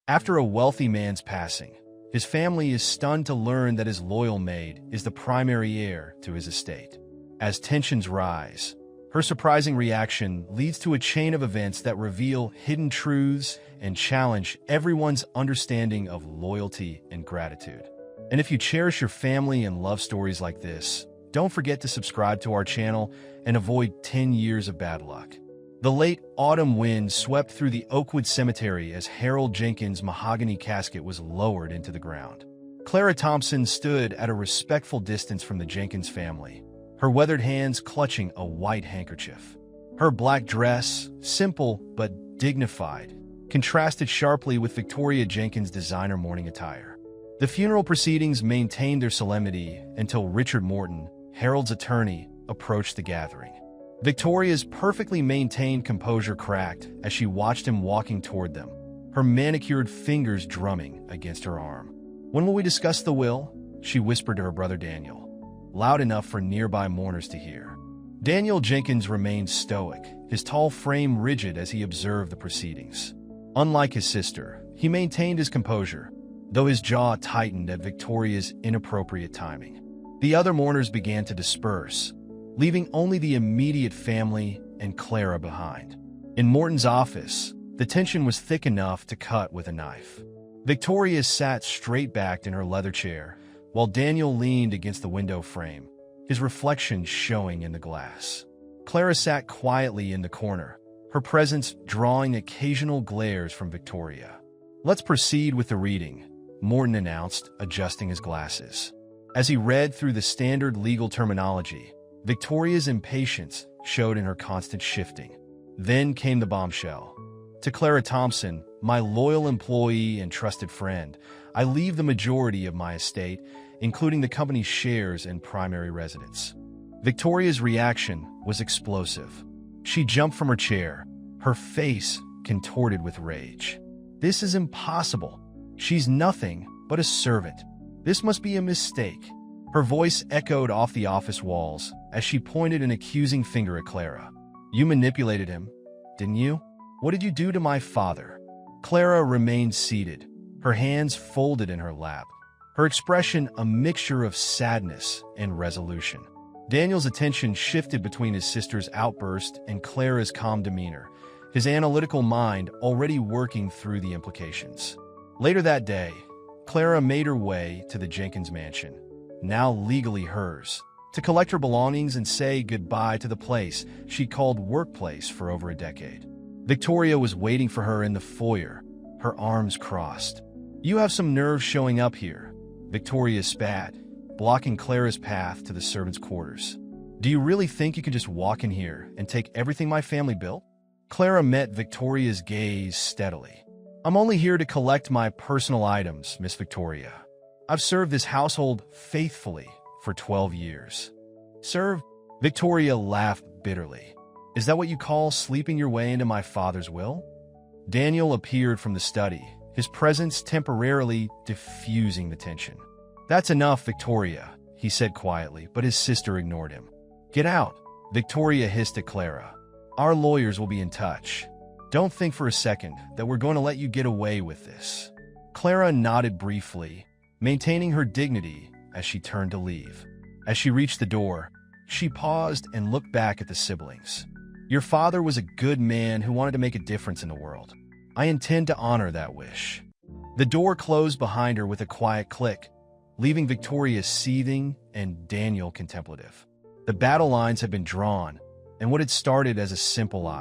After a wealthy man's passing, his family is stunned to learn that his loyal maid is the primary heir to his estate. As tensions rise, her surprising reaction leads to a chain of events that reveal hidden truths and challenge everyone's understanding of loyalty and gratitude. And if you cherish your family and love stories like this, don't forget to subscribe to our channel and avoid 10 years of bad luck. The late autumn wind swept through the Oakwood Cemetery as Harold Jenkins' mahogany casket was lowered into the ground. Clara Thompson stood at a respectful distance from the Jenkins family, her weathered hands clutching a white handkerchief. Her black dress, simple but dignified, contrasted sharply with Victoria Jenkins' designer mourning attire. The funeral proceedings maintained their solemnity until Richard Morton, Harold's attorney, approached the gathering. Victoria's perfectly maintained composure cracked as she watched him walking toward them, her manicured fingers drumming against her arm. "When will we discuss the will?" she whispered to her brother Daniel, loud enough for nearby mourners to hear. Daniel Jenkins remained stoic, his tall frame rigid as he observed the proceedings. Unlike his sister, he maintained his composure, though his jaw tightened at Victoria's inappropriate timing. The other mourners began to disperse, leaving only the immediate family and Clara behind. In Morton's office, the tension was thick enough to cut with a knife. Victoria sat straight-backed in her leather chair, while Daniel leaned against the window frame, his reflection showing in the glass. Clara sat quietly in the corner, her presence drawing occasional glares from Victoria. "Let's proceed with the reading," Morton announced, adjusting his glasses. As he read through the standard legal terminology, Victoria's impatience showed in her constant shifting. Then came the bombshell. "To Clara Thompson, my loyal employee and trusted friend, I leave the majority of my estate, including the company's shares and primary residence." Victoria's reaction was explosive. She jumped from her chair, her face contorted with rage. "This is impossible. She's nothing but a servant. This must be a mistake." Her voice echoed off the office walls as she pointed an accusing finger at Clara. "You manipulated him, didn't you? What did you do to my father?" Clara remained seated, her hands folded in her lap, her expression a mixture of sadness and resolution. Daniel's attention shifted between his sister's outburst and Clara's calm demeanor, his analytical mind already working through the implications. Later that day, Clara made her way to the Jenkins mansion, now legally hers, to collect her belongings and say goodbye to the place she called workplace for over a decade. Victoria was waiting for her in the foyer, her arms crossed. "You have some nerve showing up here," Victoria spat, blocking Clara's path to the servants' quarters. "Do you really think you can just walk in here and take everything my family built?" Clara met Victoria's gaze steadily. "I'm only here to collect my personal items, Miss Victoria. I've served this household faithfully for 12 years. Serve?" Victoria laughed bitterly. "Is that what you call sleeping your way into my father's will?" Daniel appeared from the study, his presence temporarily diffusing the tension. "That's enough, Victoria," he said quietly, but his sister ignored him. "Get out," Victoria hissed at Clara. "Our lawyers will be in touch. Don't think for a second that we're going to let you get away with this." Clara nodded briefly, maintaining her dignity as she turned to leave. As she reached the door, she paused and looked back at the siblings. "Your father was a good man who wanted to make a difference in the world. I intend to honor that wish." The door closed behind her with a quiet click, leaving Victoria seething and Daniel contemplative. The battle lines had been drawn, and what had started as a simple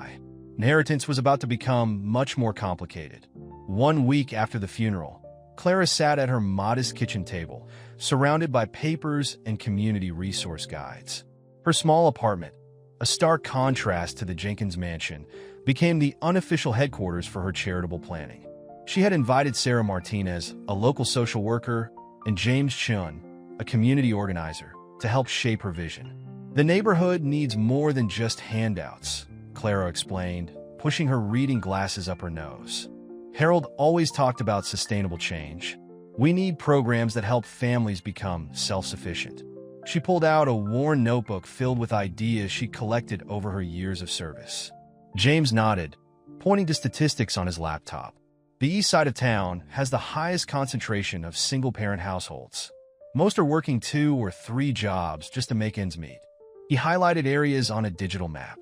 inheritance was about to become much more complicated. 1 week after the funeral, Clara sat at her modest kitchen table, surrounded by papers and community resource guides. Her small apartment, a stark contrast to the Jenkins mansion, became the unofficial headquarters for her charitable planning. She had invited Sarah Martinez, a local social worker, and James Chun, a community organizer, to help shape her vision. "The neighborhood needs more than just handouts," Clara explained, pushing her reading glasses up her nose. "Harold always talked about sustainable change. We need programs that help families become self-sufficient." She pulled out a worn notebook filled with ideas she collected over her years of service. James nodded, pointing to statistics on his laptop. The east side of town has the highest concentration of single-parent households. Most are working 2 or 3 jobs just to make ends meet. He highlighted areas on a digital map.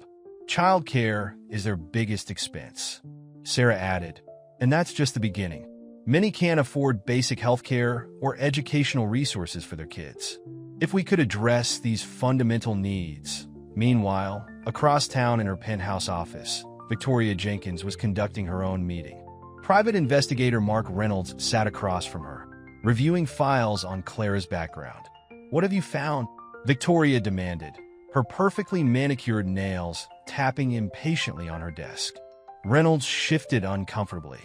Childcare is their biggest expense. Sarah added, and that's just the beginning. Many can't afford basic healthcare or educational resources for their kids. If we could address these fundamental needs. Meanwhile, across town in her penthouse office, Victoria Jenkins was conducting her own meeting. Private investigator Mark Reynolds sat across from her, reviewing files on Clara's background. "What have you found?" Victoria demanded, her perfectly manicured nails tapping impatiently on her desk. Reynolds shifted uncomfortably.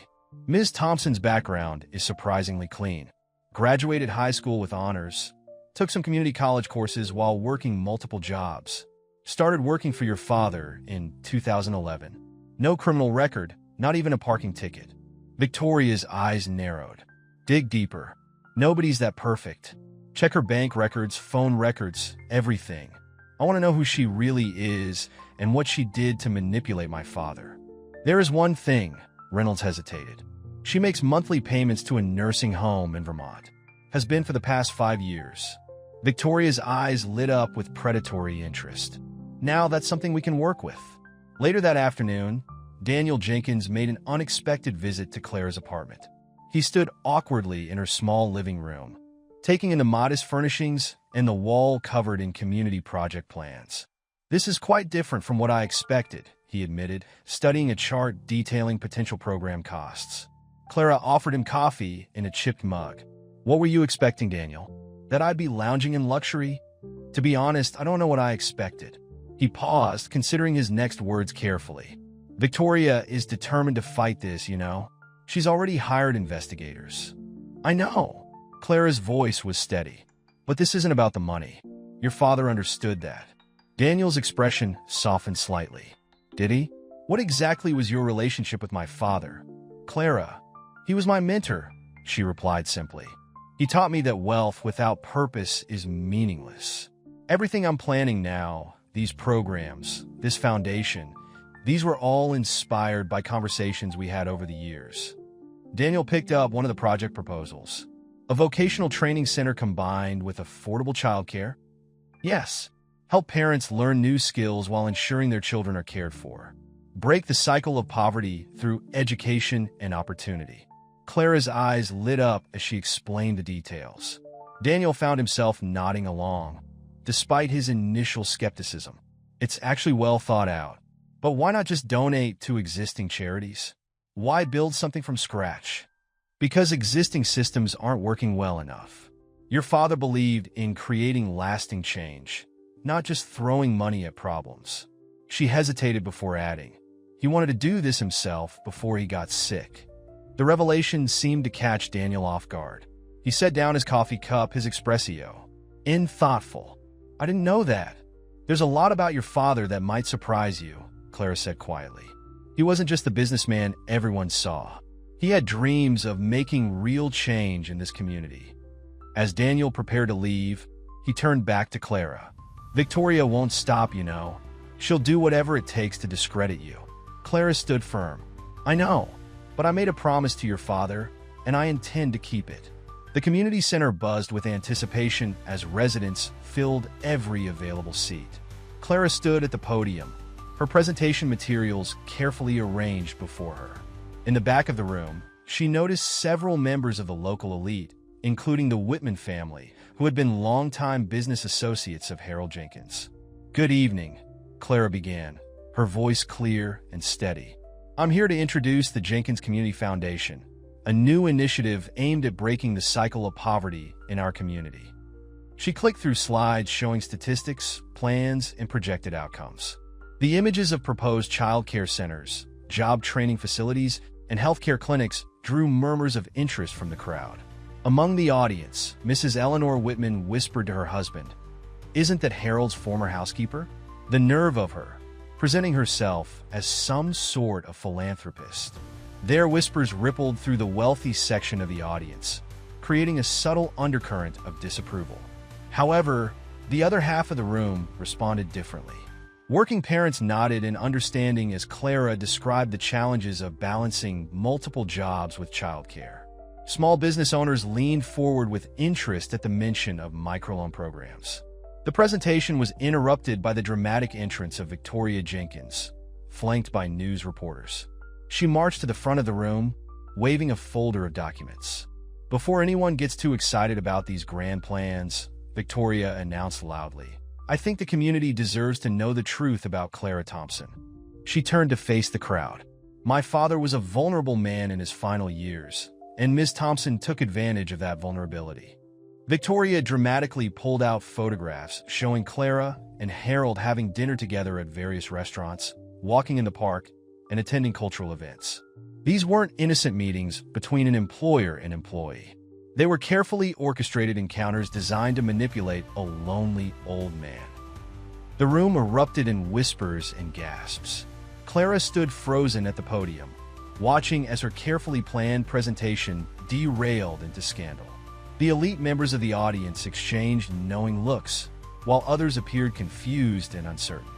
Ms. Thompson's background is surprisingly clean. Graduated high school with honors, took some community college courses while working multiple jobs. Started working for your father in 2011. No criminal record, not even a parking ticket. Victoria's eyes narrowed. Dig deeper. Nobody's that perfect. Check her bank records, phone records, everything. I want to know who she really is and what she did to manipulate my father. There is one thing, Reynolds hesitated. She makes monthly payments to a nursing home in Vermont. Has been for the past 5 years. Victoria's eyes lit up with predatory interest. Now that's something we can work with. Later that afternoon, Daniel Jenkins made an unexpected visit to Clara's apartment. He stood awkwardly in her small living room, taking in the modest furnishings and the wall covered in community project plans. "This is quite different from what I expected," he admitted, studying a chart detailing potential program costs. Clara offered him coffee in a chipped mug. "What were you expecting, Daniel? That I'd be lounging in luxury? To be honest, I don't know what I expected." He paused, considering his next words carefully. "Victoria is determined to fight this, you know. She's already hired investigators." "I know." Clara's voice was steady. "But this isn't about the money. Your father understood that." Daniel's expression softened slightly. "Did he? What exactly was your relationship with my father?" "Clara, he was my mentor," she replied simply. "He taught me that wealth without purpose is meaningless. Everything I'm planning now, these programs, this foundation, these were all inspired by conversations we had over the years." Daniel picked up one of the project proposals. "A vocational training center combined with affordable childcare?" "Yes. Help parents learn new skills while ensuring their children are cared for. Break the cycle of poverty through education and opportunity." Clara's eyes lit up as she explained the details. Daniel found himself nodding along, despite his initial skepticism. "It's actually well thought out. But why not just donate to existing charities? Why build something from scratch?" "Because existing systems aren't working well enough. Your father believed in creating lasting change, not just throwing money at problems." She hesitated before adding, "He wanted to do this himself before he got sick." The revelation seemed to catch Daniel off guard. He set down his coffee cup, his espresso. "Thoughtful. I didn't know that. There's a lot about your father that might surprise you," Clara said quietly. "He wasn't just the businessman everyone saw. He had dreams of making real change in this community." As Daniel prepared to leave, he turned back to Clara. "Victoria won't stop, you know. She'll do whatever it takes to discredit you." Clara stood firm. "I know, but I made a promise to your father, and I intend to keep it." The community center buzzed with anticipation as residents filled every available seat. Clara stood at the podium, her presentation materials carefully arranged before her. In the back of the room, she noticed several members of the local elite, including the Whitman family, who had been longtime business associates of Harold Jenkins. "Good evening," Clara began, her voice clear and steady. "I'm here to introduce the Jenkins Community Foundation, a new initiative aimed at breaking the cycle of poverty in our community." She clicked through slides showing statistics, plans, and projected outcomes. The images of proposed child care centers, job training facilities, and healthcare clinics drew murmurs of interest from the crowd. Among the audience, Mrs. Eleanor Whitman whispered to her husband, "Isn't that Harold's former housekeeper?" The nerve of her, presenting herself as some sort of philanthropist. Their whispers rippled through the wealthy section of the audience, creating a subtle undercurrent of disapproval. However, the other half of the room responded differently. Working parents nodded in understanding as Clara described the challenges of balancing multiple jobs with childcare. Small business owners leaned forward with interest at the mention of microloan programs. The presentation was interrupted by the dramatic entrance of Victoria Jenkins, flanked by news reporters. She marched to the front of the room, waving a folder of documents. Before anyone gets too excited about these grand plans, Victoria announced loudly, "I think the community deserves to know the truth about Clara Thompson." She turned to face the crowd. "My father was a vulnerable man in his final years, and Ms. Thompson took advantage of that vulnerability." Victoria dramatically pulled out photographs showing Clara and Harold having dinner together at various restaurants, walking in the park, and attending cultural events. These weren't innocent meetings between an employer and employee. They were carefully orchestrated encounters designed to manipulate a lonely old man. The room erupted in whispers and gasps. Clara stood frozen at the podium, watching as her carefully planned presentation derailed into scandal. The elite members of the audience exchanged knowing looks, while others appeared confused and uncertain.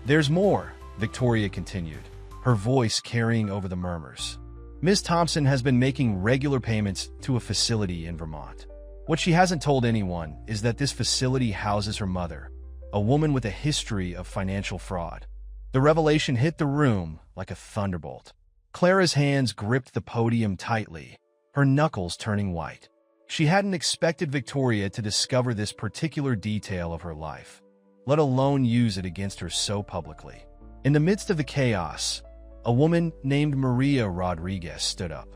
"There's more," Victoria continued, her voice carrying over the murmurs. "Ms. Thompson has been making regular payments to a facility in Vermont. What she hasn't told anyone is that this facility houses her mother, a woman with a history of financial fraud." The revelation hit the room like a thunderbolt. Clara's hands gripped the podium tightly, her knuckles turning white. She hadn't expected Victoria to discover this particular detail of her life, let alone use it against her so publicly. In the midst of the chaos, a woman named Maria Rodriguez stood up.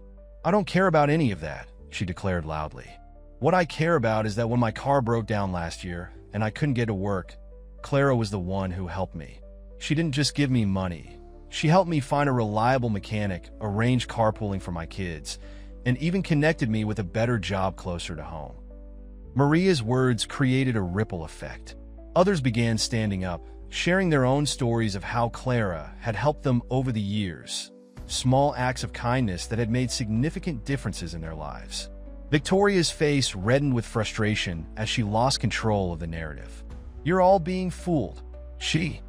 "I don't care about any of that," she declared loudly. "What I care about is that when my car broke down last year and I couldn't get to work, Clara was the one who helped me. She didn't just give me money. She helped me find a reliable mechanic, arrange carpooling for my kids, and even connected me with a better job closer to home." Maria's words created a ripple effect. Others began standing up, sharing their own stories of how Clara had helped them over the years, small acts of kindness that had made significant differences in their lives. Victoria's face reddened with frustration as she lost control of the narrative. "You're all being fooled. She's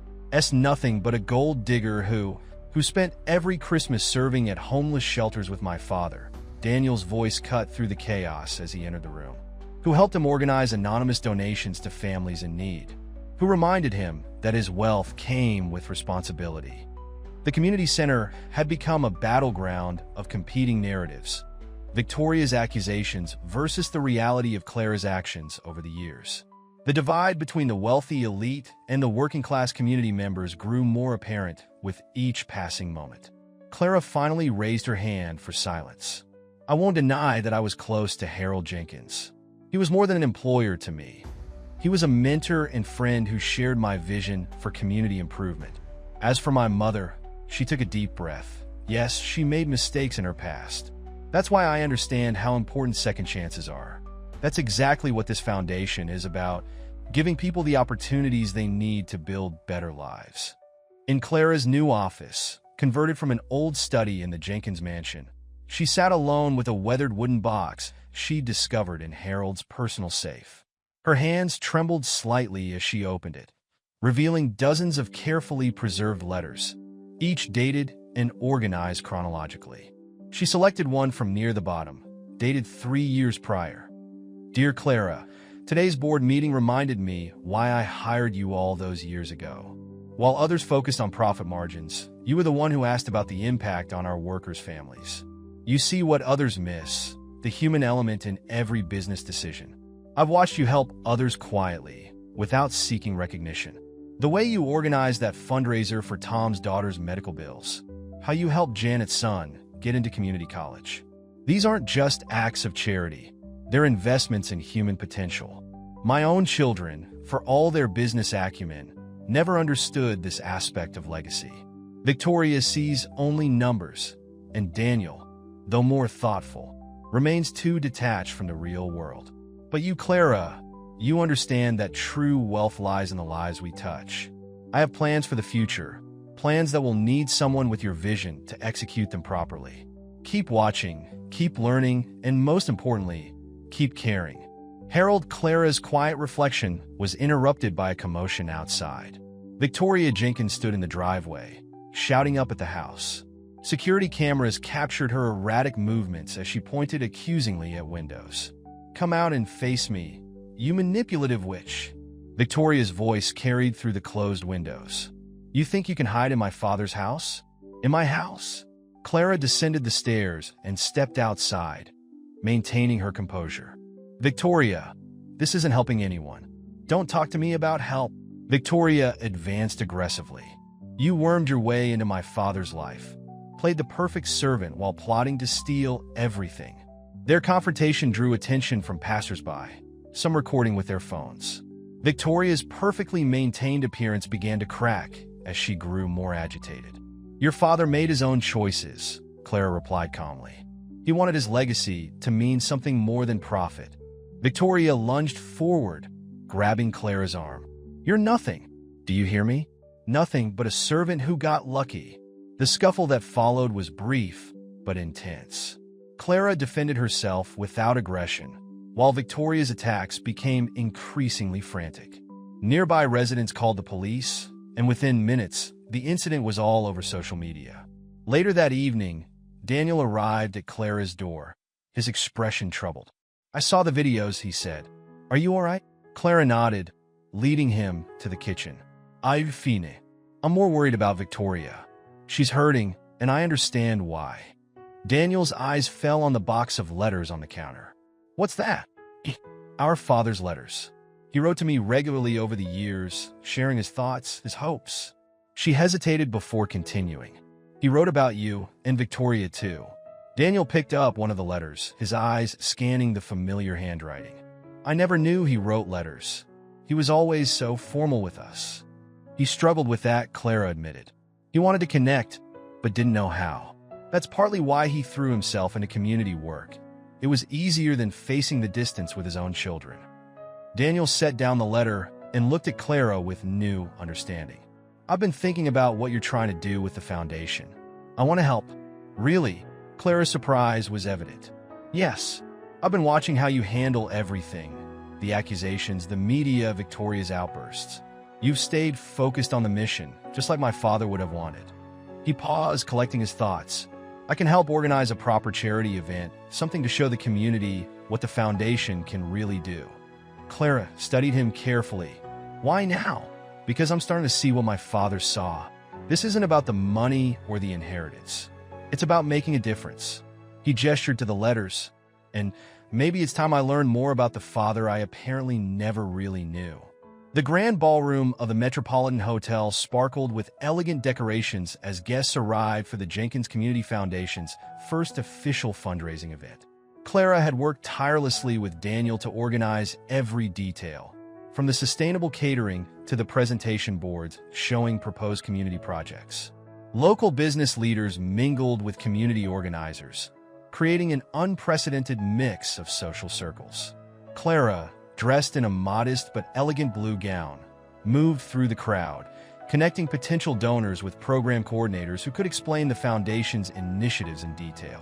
nothing but a gold digger who spent every Christmas serving at homeless shelters with my father." Daniel's voice cut through the chaos as he entered the room. "Who helped him organize anonymous donations to families in need. Who reminded him that his wealth came with responsibility." The community center had become a battleground of competing narratives. Victoria's accusations versus the reality of Clara's actions over the years. The divide between the wealthy elite and the working-class community members grew more apparent with each passing moment. Clara finally raised her hand for silence. "I won't deny that I was close to Harold Jenkins. He was more than an employer to me. He was a mentor and friend who shared my vision for community improvement. As for my mother, she took a deep breath. Yes, she made mistakes in her past. That's why I understand how important second chances are. That's exactly what this foundation is about, giving people the opportunities they need to build better lives." In Clara's new office, converted from an old study in the Jenkins mansion, she sat alone with a weathered wooden box she'd discovered in Harold's personal safe. Her hands trembled slightly as she opened it, revealing dozens of carefully preserved letters, each dated and organized chronologically. She selected one from near the bottom, dated 3 years prior. "Dear Clara, today's board meeting reminded me why I hired you all those years ago. While others focused on profit margins, you were the one who asked about the impact on our workers' families. You see what others miss, the human element in every business decision. I've watched you help others quietly, without seeking recognition. The way you organized that fundraiser for Tom's daughter's medical bills, how you helped Janet's son get into community college. These aren't just acts of charity. They're investments in human potential. My own children, for all their business acumen, never understood this aspect of legacy." Victoria sees only numbers, and Daniel, though more thoughtful, remains too detached from the real world. "But you, Clara, you understand that true wealth lies in the lives we touch. I have plans for the future, plans that will need someone with your vision to execute them properly. Keep watching, keep learning, and most importantly, keep caring." Harold Clara's quiet reflection was interrupted by a commotion outside. Victoria Jenkins stood in the driveway, shouting up at the house. Security cameras captured her erratic movements as she pointed accusingly at windows. "Come out and face me, you manipulative witch." Victoria's voice carried through the closed windows. "You think you can hide in my father's house? In my house?" Clara descended the stairs and stepped outside, maintaining her composure. "Victoria, this isn't helping anyone. Don't talk to me about help." Victoria advanced aggressively. "You wormed your way into my father's life, played the perfect servant while plotting to steal everything." Their confrontation drew attention from passersby, some recording with their phones. Victoria's perfectly maintained appearance began to crack as she grew more agitated. "Your father made his own choices," Clara replied calmly. "He wanted his legacy to mean something more than profit." Victoria lunged forward, grabbing Clara's arm. "You're nothing. Do you hear me? Nothing but a servant who got lucky." The scuffle that followed was brief, but intense. Clara defended herself without aggression, while Victoria's attacks became increasingly frantic. Nearby residents called the police, and within minutes, the incident was all over social media. Later that evening, Daniel arrived at Clara's door, his expression troubled. "I saw the videos," he said. "Are you all right?" Clara nodded, leading him to the kitchen. "I've fine. I'm more worried about Victoria. She's hurting, and I understand why." Daniel's eyes fell on the box of letters on the counter. "What's that?" "Our father's letters. He wrote to me regularly over the years, sharing his thoughts, his hopes." She hesitated before continuing. "He wrote about you, and Victoria too." Daniel picked up one of the letters, his eyes scanning the familiar handwriting. "I never knew he wrote letters. He was always so formal with us." He struggled with that, Clara admitted. He wanted to connect, but didn't know how. That's partly why he threw himself into community work. It was easier than facing the distance with his own children. Daniel set down the letter and looked at Clara with new understanding. "I've been thinking about what you're trying to do with the foundation. I want to help." "Really?" Clara's surprise was evident. "Yes. I've been watching how you handle everything. The accusations, the media, Victoria's outbursts. You've stayed focused on the mission, just like my father would have wanted." He paused, collecting his thoughts. "I can help organize a proper charity event, something to show the community what the foundation can really do." Clara studied him carefully. "Why now?" "Because I'm starting to see what my father saw. This isn't about the money or the inheritance. It's about making a difference." He gestured to the letters. "And maybe it's time I learned more about the father I apparently never really knew." The grand ballroom of the Metropolitan Hotel sparkled with elegant decorations as guests arrived for the Jenkins Community Foundation's first official fundraising event. Clara had worked tirelessly with Daniel to organize every detail, from the sustainable catering to the presentation boards showing proposed community projects. Local business leaders mingled with community organizers, creating an unprecedented mix of social circles. Clara, dressed in a modest but elegant blue gown, moved through the crowd, connecting potential donors with program coordinators who could explain the foundation's initiatives in detail.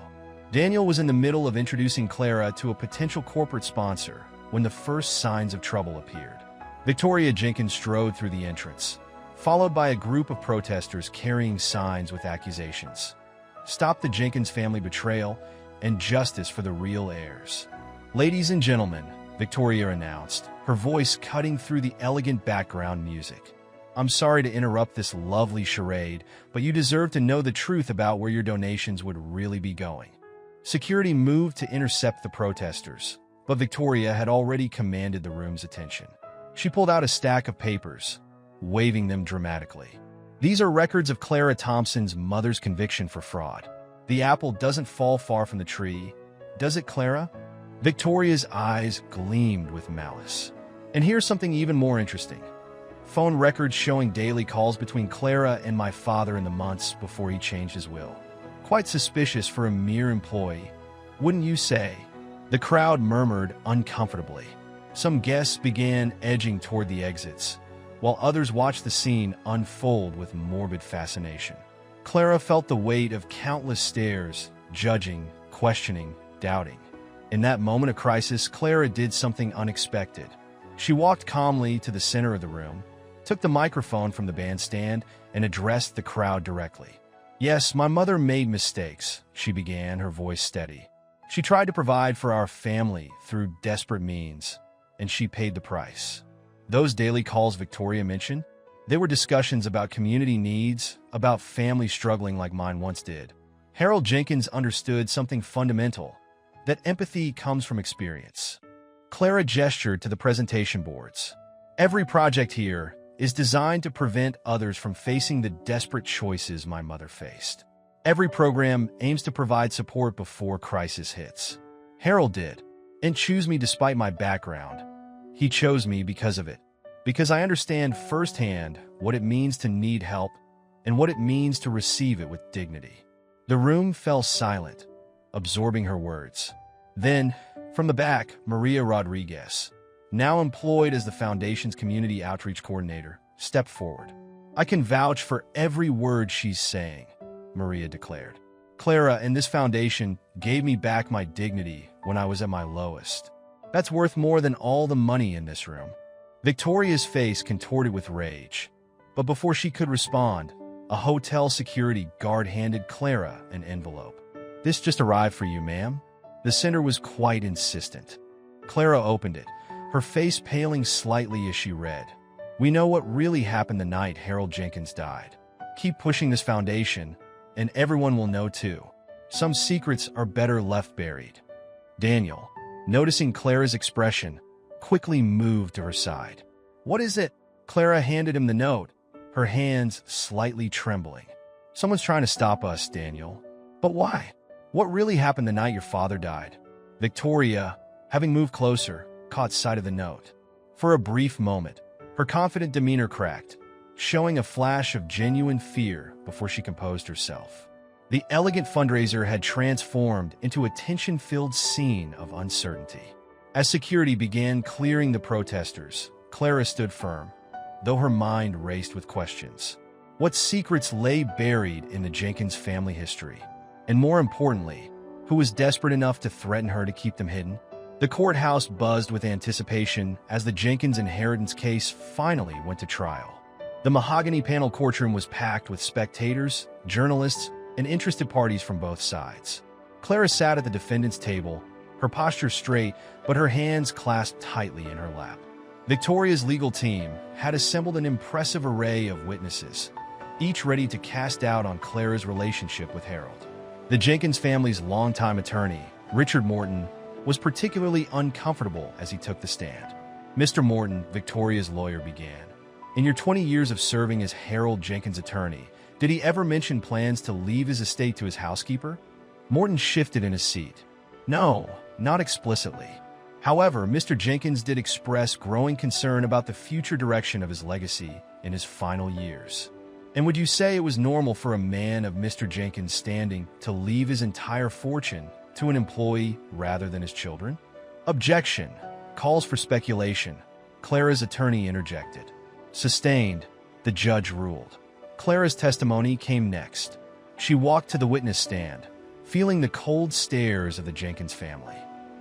Daniel was in the middle of introducing Clara to a potential corporate sponsor when the first signs of trouble appeared. Victoria Jenkins strode through the entrance, followed by a group of protesters carrying signs with accusations. "Stop the Jenkins family betrayal and justice for the real heirs." "Ladies and gentlemen," Victoria announced, her voice cutting through the elegant background music. "I'm sorry to interrupt this lovely charade, but you deserve to know the truth about where your donations would really be going." Security moved to intercept the protesters, but Victoria had already commanded the room's attention. She pulled out a stack of papers, waving them dramatically. "These are records of Clara Thompson's mother's conviction for fraud. The apple doesn't fall far from the tree, does it, Clara?" Victoria's eyes gleamed with malice. "And here's something even more interesting. Phone records showing daily calls between Clara and my father in the months before he changed his will. Quite suspicious for a mere employee, wouldn't you say?" The crowd murmured uncomfortably. Some guests began edging toward the exits, while others watched the scene unfold with morbid fascination. Clara felt the weight of countless stares, judging, questioning, doubting. In that moment of crisis, Clara did something unexpected. She walked calmly to the center of the room, took the microphone from the bandstand and addressed the crowd directly. "Yes, my mother made mistakes," she began, her voice steady. "She tried to provide for our family through desperate means, and she paid the price." Those daily calls Victoria mentioned, they were discussions about community needs, about families struggling like mine once did. Harold Jenkins understood something fundamental, that empathy comes from experience. Clara gestured to the presentation boards. "Every project here is designed to prevent others from facing the desperate choices my mother faced. Every program aims to provide support before crisis hits. Harold did, and choose me despite my background. He chose me because of it, because I understand firsthand what it means to need help and what it means to receive it with dignity." The room fell silent, absorbing her words. Then, from the back, Maria Rodriguez, now employed as the Foundation's Community Outreach Coordinator, stepped forward. "I can vouch for every word she's saying," Maria declared. "Clara and this foundation gave me back my dignity when I was at my lowest. That's worth more than all the money in this room." Victoria's face contorted with rage, but before she could respond, a hotel security guard handed Clara an envelope. "This just arrived for you, ma'am." The sender was quite insistent. Clara opened it, her face paling slightly as she read. "We know what really happened the night Harold Jenkins died. Keep pushing this foundation, and everyone will know too. Some secrets are better left buried." Daniel, noticing Clara's expression, quickly moved to her side. "What is it?" Clara handed him the note, her hands slightly trembling. "Someone's trying to stop us, Daniel." "But why? What really happened the night your father died?" Victoria, having moved closer, caught sight of the note. For a brief moment, her confident demeanor cracked, showing a flash of genuine fear before she composed herself. The elegant fundraiser had transformed into a tension-filled scene of uncertainty. As security began clearing the protesters, Clara stood firm, though her mind raced with questions. What secrets lay buried in the Jenkins family history? And more importantly, who was desperate enough to threaten her to keep them hidden? The courthouse buzzed with anticipation as the Jenkins inheritance case finally went to trial. The mahogany panel courtroom was packed with spectators, journalists, and interested parties from both sides. Clara sat at the defendant's table, her posture straight, but her hands clasped tightly in her lap. Victoria's legal team had assembled an impressive array of witnesses, each ready to cast doubt on Clara's relationship with Harold. The Jenkins family's longtime attorney, Richard Morton, was particularly uncomfortable as he took the stand. "Mr. Morton," Victoria's lawyer began, "in your 20 years of serving as Harold Jenkins' attorney, did he ever mention plans to leave his estate to his housekeeper?" Morton shifted in his seat. "No, not explicitly. However, Mr. Jenkins did express growing concern about the future direction of his legacy in his final years." "And would you say it was normal for a man of Mr. Jenkins' standing to leave his entire fortune to an employee rather than his children?" "Objection. Calls for speculation," Clara's attorney interjected. Sustained, the judge ruled. Clara's testimony came next. She walked to the witness stand, feeling the cold stares of the Jenkins family.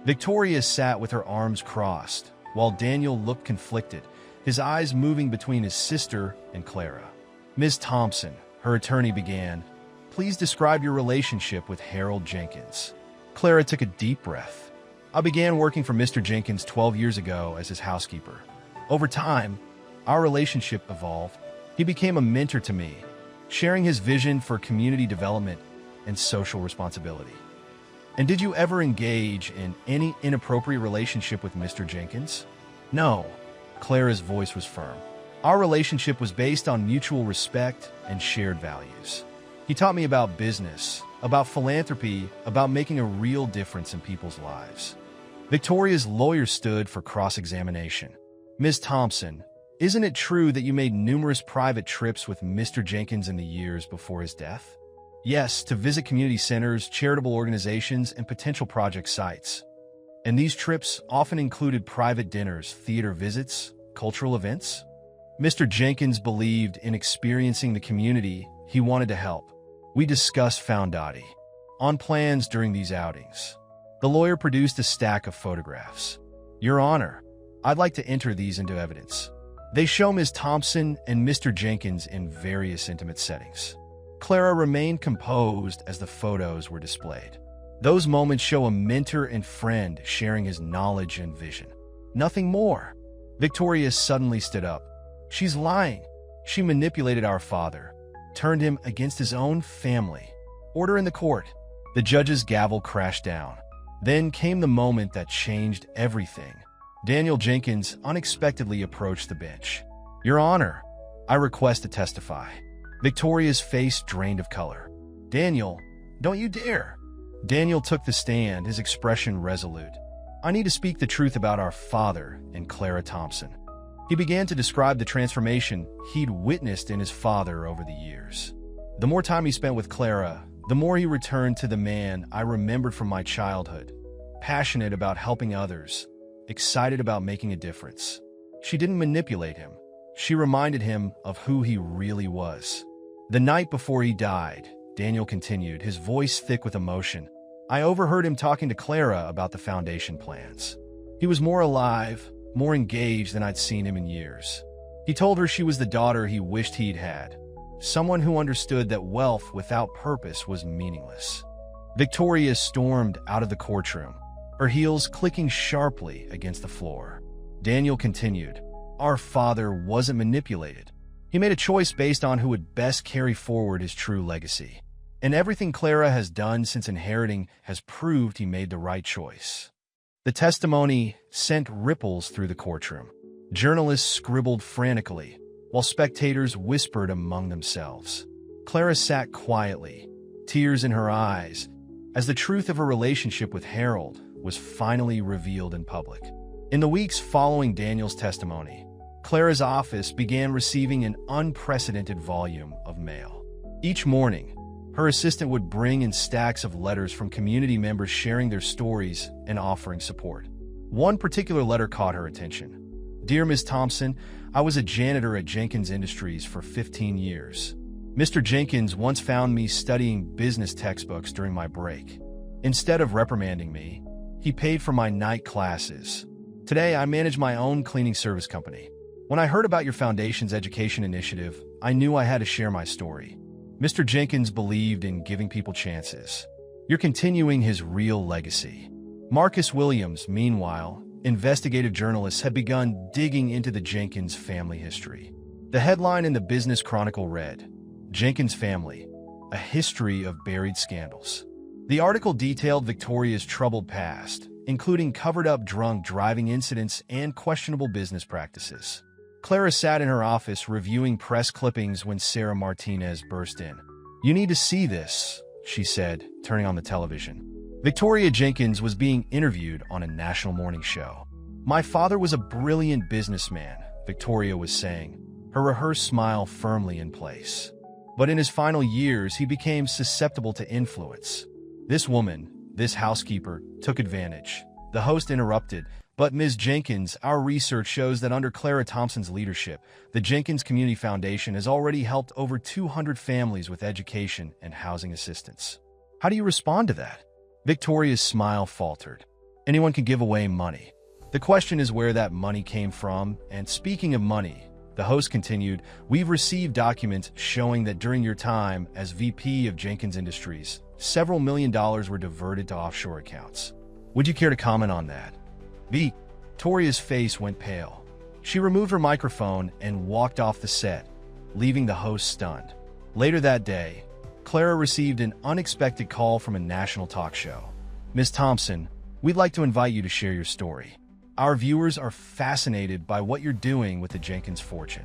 Victoria sat with her arms crossed, while Daniel looked conflicted, his eyes moving between his sister and Clara. "Ms. Thompson," her attorney began, "please describe your relationship with Harold Jenkins." Clara took a deep breath. "I began working for Mr. Jenkins 12 years ago as his housekeeper. Over time, our relationship evolved. He became a mentor to me, sharing his vision for community development and social responsibility." "And did you ever engage in any inappropriate relationship with Mr. Jenkins?" "No." Clara's voice was firm. "Our relationship was based on mutual respect and shared values. He taught me about business, about philanthropy, about making a real difference in people's lives." Victoria's lawyer stood for cross-examination. "Ms. Thompson, isn't it true that you made numerous private trips with Mr. Jenkins in the years before his death?" "Yes, to visit community centers, charitable organizations, and potential project sites. And these trips often included private dinners, theater visits, cultural events." Mr. Jenkins believed in experiencing the community he wanted to help. "We discussed Foundati on plans during these outings." The lawyer produced a stack of photographs. "Your Honor, I'd like to enter these into evidence." They show Ms. Thompson and Mr. Jenkins in various intimate settings. Clara remained composed as the photos were displayed. Those moments show a mentor and friend sharing his knowledge and vision. Nothing more. Victoria suddenly stood up. She's lying. She manipulated our father, turned him against his own family. Order in the court. The judge's gavel crashed down. Then came the moment that changed everything. Daniel Jenkins unexpectedly approached the bench. Your Honor, I request to testify. Victoria's face drained of color. Daniel, don't you dare. Daniel took the stand, his expression resolute. I need to speak the truth about our father and Clara Thompson. He began to describe the transformation he'd witnessed in his father over the years. The more time he spent with Clara, the more he returned to the man I remembered from my childhood, passionate about helping others, excited about making a difference. She didn't manipulate him. She reminded him of who he really was. The night before he died, Daniel continued, his voice thick with emotion. I overheard him talking to Clara about the foundation plans. He was more alive, more engaged than I'd seen him in years. He told her she was the daughter he wished he'd had, someone who understood that wealth without purpose was meaningless. Victoria stormed out of the courtroom, her heels clicking sharply against the floor. Daniel continued, Our father wasn't manipulated. He made a choice based on who would best carry forward his true legacy. And everything Clara has done since inheriting has proved he made the right choice. The testimony sent ripples through the courtroom. Journalists scribbled frantically, while spectators whispered among themselves. Clara sat quietly, tears in her eyes, as the truth of her relationship with Harold was finally revealed in public. In the weeks following Daniel's testimony, Clara's office began receiving an unprecedented volume of mail. Each morning, her assistant would bring in stacks of letters from community members sharing their stories and offering support. One particular letter caught her attention. Dear Ms. Thompson, I was a janitor at Jenkins Industries for 15 years. Mr. Jenkins once found me studying business textbooks during my break. Instead of reprimanding me, he paid for my night classes. Today, I manage my own cleaning service company. When I heard about your foundation's education initiative, I knew I had to share my story. Mr. Jenkins believed in giving people chances. You're continuing his real legacy. Marcus Williams, meanwhile, investigative journalists had begun digging into the Jenkins family history. The headline in the Business Chronicle read, Jenkins Family, a history of buried scandals. The article detailed Victoria's troubled past, including covered-up drunk driving incidents and questionable business practices. Clara sat in her office reviewing press clippings when Sarah Martinez burst in. You need to see this, she said, turning on the television. Victoria Jenkins was being interviewed on a national morning show. My father was a brilliant businessman, Victoria was saying, her rehearsed smile firmly in place. But in his final years, he became susceptible to influence. This woman, this housekeeper, took advantage. The host interrupted, but Ms. Jenkins, our research shows that under Clara Thompson's leadership, the Jenkins Community Foundation has already helped over 200 families with education and housing assistance. How do you respond to that? Victoria's smile faltered. Anyone can give away money. The question is where that money came from, and speaking of money, the host continued, we've received documents showing that during your time as VP of Jenkins Industries, several $1 million were diverted to offshore accounts. Would you care to comment on that? Victoria's face went pale. She removed her microphone and walked off the set, leaving the host stunned. Later that day, Clara received an unexpected call from a national talk show. Ms. Thompson, we'd like to invite you to share your story. Our viewers are fascinated by what you're doing with the Jenkins fortune.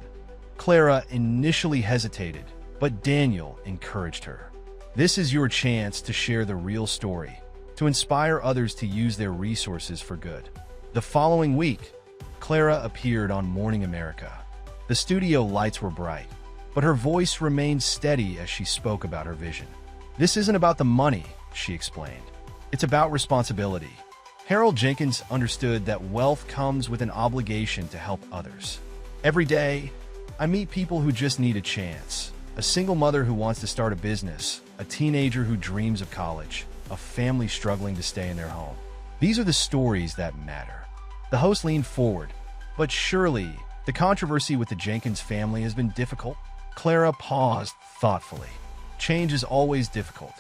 Clara initially hesitated, but Daniel encouraged her. This is your chance to share the real story, to inspire others to use their resources for good. The following week, Clara appeared on Morning America. The studio lights were bright, but her voice remained steady as she spoke about her vision. This isn't about the money, she explained. It's about responsibility. Harold Jenkins understood that wealth comes with an obligation to help others. Every day, I meet people who just need a chance. A single mother who wants to start a business, a teenager who dreams of college, a family struggling to stay in their home. These are the stories that matter. The host leaned forward, but surely The controversy with the Jenkins family has been difficult. Clara paused thoughtfully. Change is always difficult,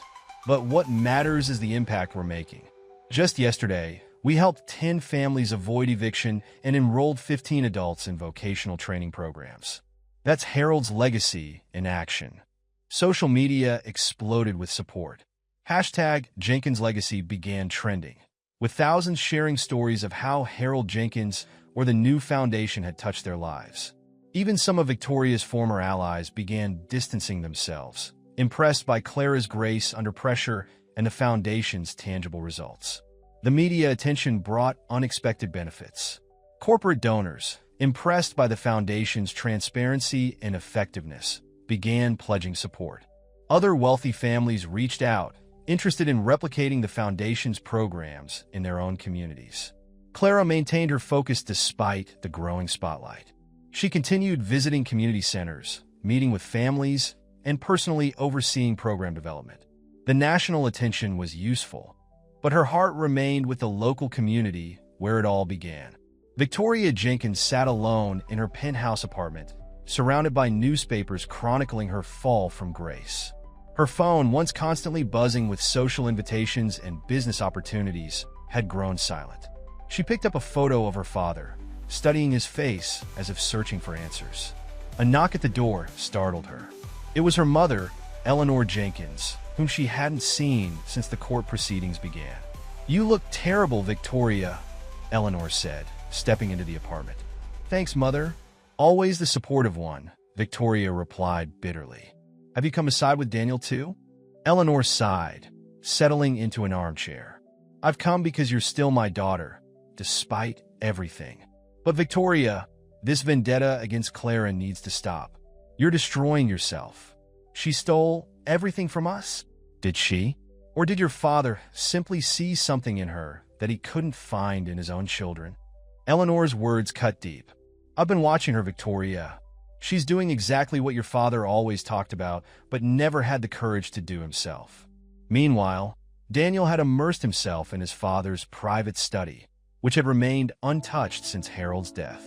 but what matters is the impact we're making. Just yesterday, we helped 10 families avoid eviction and enrolled 15 adults in vocational training programs. That's Harold's legacy in action. Social media exploded with support. Hashtag Jenkins Legacy began trending, with thousands sharing stories of how Harold Jenkins or the new foundation had touched their lives. Even some of Victoria's former allies began distancing themselves, impressed by Clara's grace under pressure and the foundation's tangible results. The media attention brought unexpected benefits. Corporate donors, impressed by the foundation's transparency and effectiveness, began pledging support. Other wealthy families reached out, interested in replicating the foundation's programs in their own communities. Clara maintained her focus despite the growing spotlight. She continued visiting community centers, meeting with families, and personally overseeing program development. The national attention was useful, but her heart remained with the local community where it all began. Victoria Jenkins sat alone in her penthouse apartment, surrounded by newspapers chronicling her fall from grace. Her phone, once constantly buzzing with social invitations and business opportunities, had grown silent. She picked up a photo of her father, studying his face as if searching for answers. A knock at the door startled her. It was her mother, Eleanor Jenkins, whom she hadn't seen since the court proceedings began. "You look terrible, Victoria," Eleanor said, stepping into the apartment. "Thanks, Mother. Always the supportive one," Victoria replied bitterly. "Have you come aside with Daniel too?" Eleanor sighed, settling into an armchair. "I've come because you're still my daughter, despite everything. But Victoria, this vendetta against Clara needs to stop. You're destroying yourself. She stole everything from us? Did she? Or did your father simply see something in her that he couldn't find in his own children?" Eleanor's words cut deep. "I've been watching her, Victoria. She's doing exactly what your father always talked about, but never had the courage to do himself." Meanwhile, Daniel had immersed himself in his father's private study, which had remained untouched since Harold's death.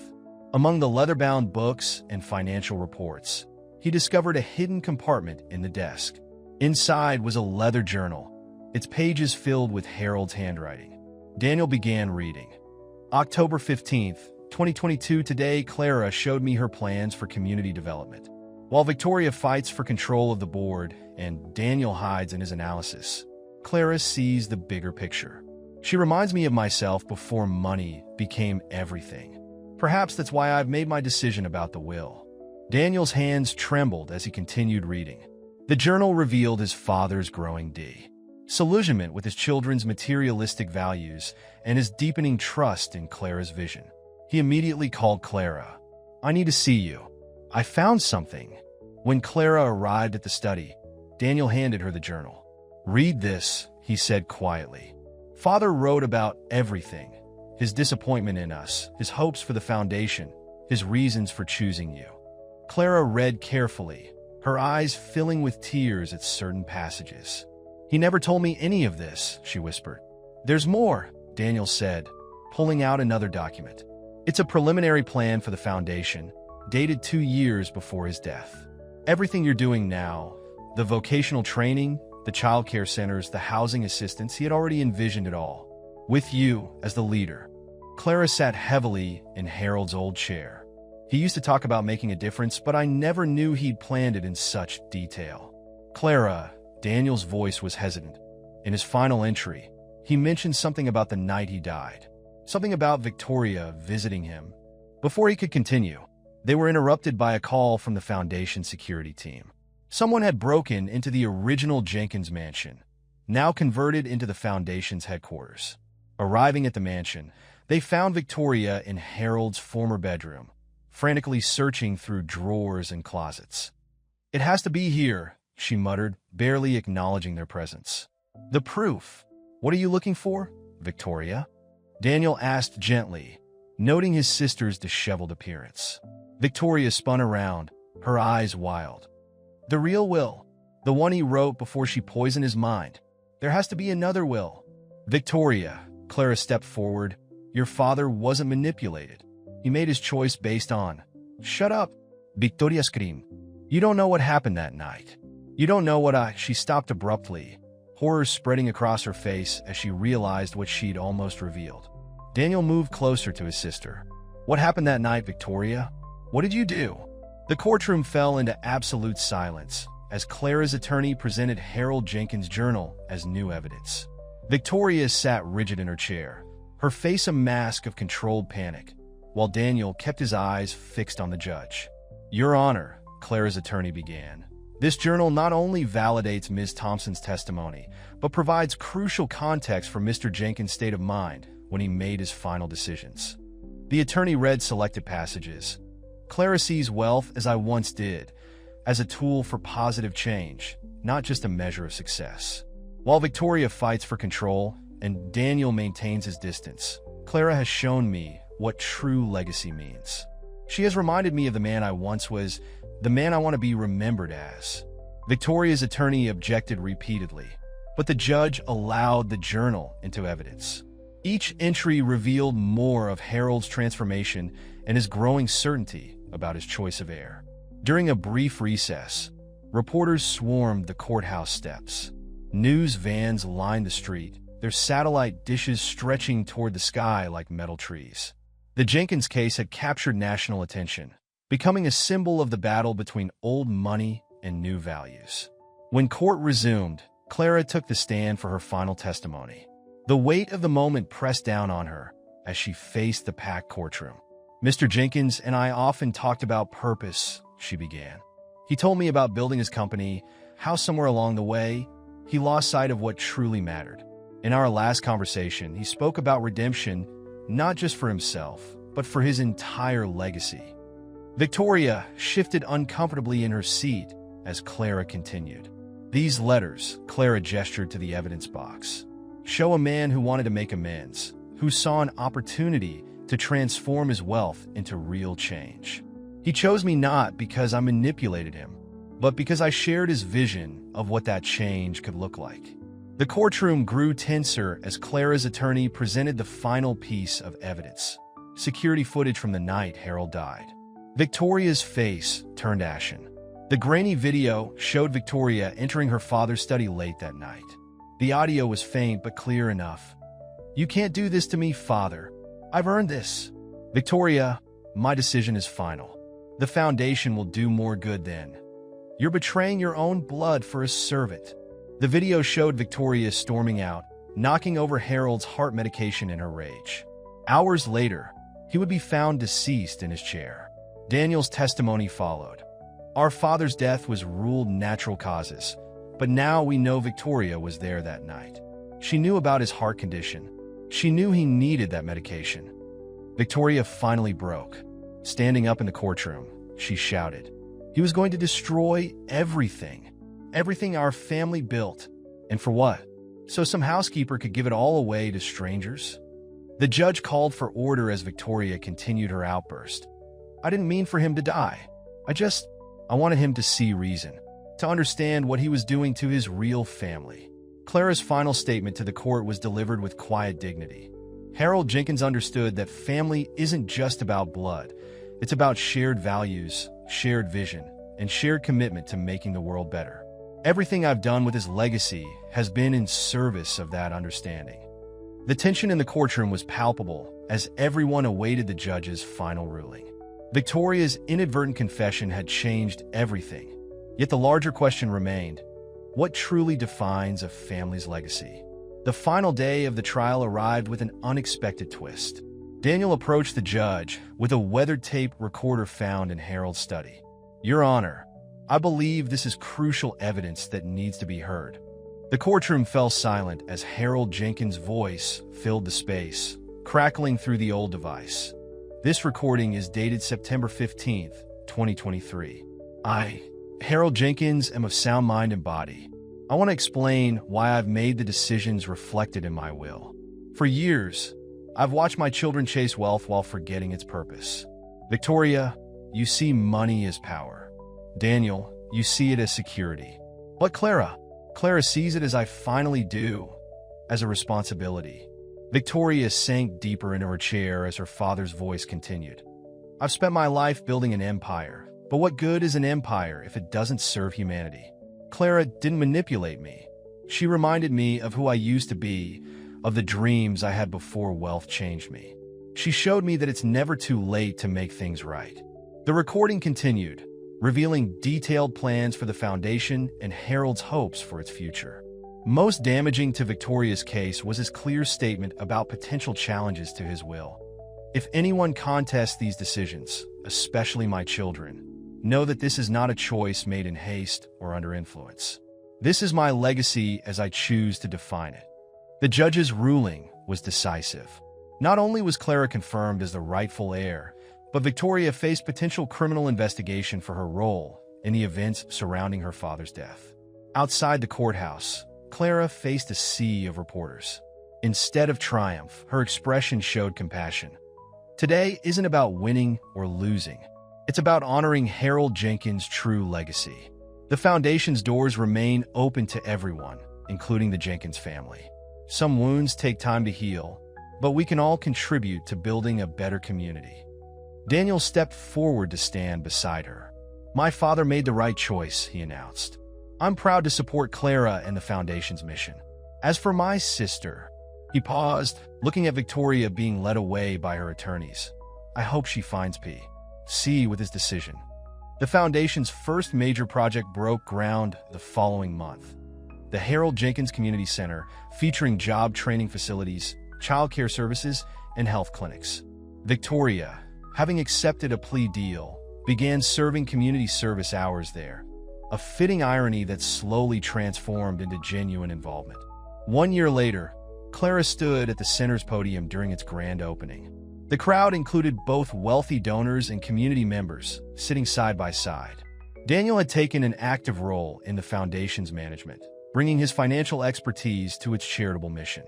Among the leather-bound books and financial reports, he discovered a hidden compartment in the desk. Inside was a leather journal, its pages filled with Harold's handwriting. Daniel began reading. October 15th, 2022. Today, Clara showed me her plans for community development. While Victoria fights for control of the board and Daniel hides in his analysis, Clara sees the bigger picture. She reminds me of myself before money became everything. Perhaps that's why I've made my decision about the will. Daniel's hands trembled as he continued reading. The journal revealed his father's growing disillusionment with his children's materialistic values and his deepening trust in Clara's vision. He immediately called Clara. "I need to see you. I found something." When Clara arrived at the study, Daniel handed her the journal. "Read this," he said quietly. "Father wrote about everything. His disappointment in us, his hopes for the foundation, his reasons for choosing you." Clara read carefully, her eyes filling with tears at certain passages. "He never told me any of this," she whispered. "There's more," Daniel said, pulling out another document. "It's a preliminary plan for the foundation, dated 2 years before his death. Everything you're doing now, the vocational training, the childcare centers, the housing assistance, he had already envisioned it all. With you as the leader." Clara sat heavily in Harold's old chair. "He used to talk about making a difference, but I never knew he'd planned it in such detail." "Clara," Daniel's voice was hesitant. In his final entry, he mentioned something about the night he died. Something about Victoria visiting him. Before he could continue, they were interrupted by a call from the foundation security team. Someone had broken into the original Jenkins mansion, now converted into the foundation's headquarters. Arriving at the mansion, they found Victoria in Harold's former bedroom, frantically searching through drawers and closets. "It has to be here," she muttered, barely acknowledging their presence. "The proof. What are you looking for, Victoria?" Daniel asked gently, noting his sister's disheveled appearance. Victoria spun around, her eyes wild. "The real will. The one he wrote before she poisoned his mind. There has to be another will." "Victoria," Clara stepped forward, "your father wasn't manipulated. He made his choice based on Shut up, Victoria screamed. You don't know what happened that night. You don't know what She stopped abruptly, horror spreading across her face as she realized what she'd almost revealed. Daniel moved closer to his sister. What happened that night, Victoria? What did you do? The courtroom fell into absolute silence as Clara's attorney presented Harold Jenkins' journal as new evidence. Victoria sat rigid in her chair, her face a mask of controlled panic, while Daniel kept his eyes fixed on the judge. Your Honor, Clara's attorney began. This journal not only validates Ms. Thompson's testimony, but provides crucial context for Mr. Jenkins' state of mind when he made his final decisions. The attorney read selected passages. Clara sees wealth, as I once did, as a tool for positive change, not just a measure of success. While Victoria fights for control and Daniel maintains his distance, Clara has shown me what true legacy means. She has reminded me of the man I once was, the man I want to be remembered as. Victoria's attorney objected repeatedly, but the judge allowed the journal into evidence. Each entry revealed more of Harold's transformation and his growing certainty about his choice of heir. During a brief recess, reporters swarmed the courthouse steps. News vans lined the street, their satellite dishes stretching toward the sky like metal trees. The Jenkins case had captured national attention, becoming a symbol of the battle between old money and new values. When court resumed, Clara took the stand for her final testimony. The weight of the moment pressed down on her as she faced the packed courtroom. Mr. Jenkins and I often talked about purpose, she began. He told me about building his company, how somewhere along the way, he lost sight of what truly mattered. In our last conversation, he spoke about redemption, not just for himself, but for his entire legacy. Victoria shifted uncomfortably in her seat as Clara continued. These letters, Clara gestured to the evidence box, show a man who wanted to make amends, who saw an opportunity to transform his wealth into real change. He chose me not because I manipulated him, but because I shared his vision of what that change could look like. The courtroom grew tenser as Clara's attorney presented the final piece of evidence, security footage from the night Harold died. Victoria's face turned ashen. The grainy video showed Victoria entering her father's study late that night. The audio was faint but clear enough. You can't do this to me, Father. I've earned this. Victoria, my decision is final. The foundation will do more good then. You're betraying your own blood for a servant. The video showed Victoria storming out, knocking over Harold's heart medication in her rage. Hours later, he would be found deceased in his chair. Daniel's testimony followed. Our father's death was ruled natural causes, but now we know Victoria was there that night. She knew about his heart condition. She knew he needed that medication. Victoria finally broke. Standing up in the courtroom, she shouted. He was going to destroy everything. Everything our family built. And for what? So some housekeeper could give it all away to strangers? The judge called for order as Victoria continued her outburst. I didn't mean for him to die. I wanted him to see reason, to understand what he was doing to his real family. Clara's final statement to the court was delivered with quiet dignity. Harold Jenkins understood that family isn't just about blood. It's about shared values, shared vision, and shared commitment to making the world better. Everything I've done with his legacy has been in service of that understanding. The tension in the courtroom was palpable as everyone awaited the judge's final ruling. Victoria's inadvertent confession had changed everything, yet the larger question remained: what truly defines a family's legacy? The final day of the trial arrived with an unexpected twist. Daniel approached the judge with a weathered tape recorder found in Harold's study. Your Honor, I believe this is crucial evidence that needs to be heard. The courtroom fell silent as Harold Jenkins' voice filled the space, crackling through the old device. This recording is dated September 15th, 2023. I, Harold Jenkins, am of sound mind and body. I want to explain why I've made the decisions reflected in my will. For years, I've watched my children chase wealth while forgetting its purpose. Victoria, you see money as power. Daniel, you see it as security. But Clara sees it as I finally do, as a responsibility. Victoria sank deeper into her chair as her father's voice continued. I've spent my life building an empire, but what good is an empire if it doesn't serve humanity? Clara didn't manipulate me. She reminded me of who I used to be, of the dreams I had before wealth changed me. She showed me that it's never too late to make things right. The recording continued, revealing detailed plans for the foundation and Harold's hopes for its future. Most damaging to Victoria's case was his clear statement about potential challenges to his will. If anyone contests these decisions, especially my children, know that this is not a choice made in haste or under influence. This is my legacy as I choose to define it. The judge's ruling was decisive. Not only was Clara confirmed as the rightful heir, but Victoria faced potential criminal investigation for her role in the events surrounding her father's death. Outside the courthouse, Clara faced a sea of reporters. Instead of triumph, her expression showed compassion. Today isn't about winning or losing. It's about honoring Harold Jenkins' true legacy. The foundation's doors remain open to everyone, including the Jenkins family. Some wounds take time to heal, but we can all contribute to building a better community. Daniel stepped forward to stand beside her. My father made the right choice, he announced. I'm proud to support Clara and the foundation's mission. As for my sister, he paused, looking at Victoria being led away by her attorneys. I hope she finds P.C. with his decision. The foundation's first major project broke ground the following month. The Harold Jenkins Community Center, featuring job training facilities, childcare services, and health clinics. Victoria, having accepted a plea deal, began serving community service hours there, a fitting irony that slowly transformed into genuine involvement. 1 year later, Clara stood at the center's podium during its grand opening. The crowd included both wealthy donors and community members, sitting side by side. Daniel had taken an active role in the foundation's management, bringing his financial expertise to its charitable mission.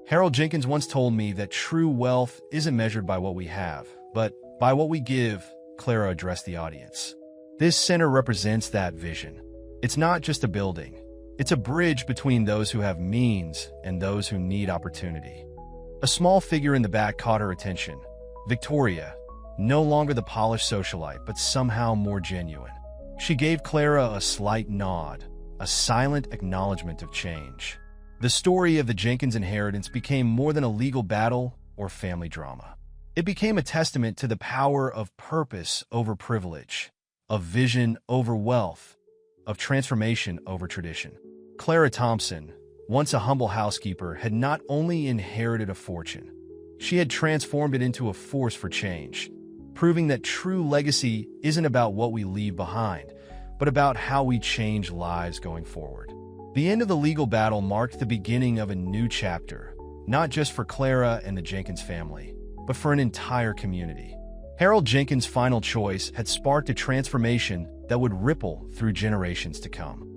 Harold Jenkins once told me that true wealth isn't measured by what we have, but by what we give, Clara addressed the audience. This center represents that vision. It's not just a building. It's a bridge between those who have means and those who need opportunity. A small figure in the back caught her attention. Victoria, no longer the polished socialite, but somehow more genuine. She gave Clara a slight nod, a silent acknowledgement of change. The story of the Jenkins inheritance became more than a legal battle or family drama. It became a testament to the power of purpose over privilege, of vision over wealth, of transformation over tradition. Clara Thompson, once a humble housekeeper, had not only inherited a fortune, she had transformed it into a force for change, proving that true legacy isn't about what we leave behind, but about how we change lives going forward. The end of the legal battle marked the beginning of a new chapter, not just for Clara and the Jenkins family, but for an entire community. Harold Jenkins' final choice had sparked a transformation that would ripple through generations to come.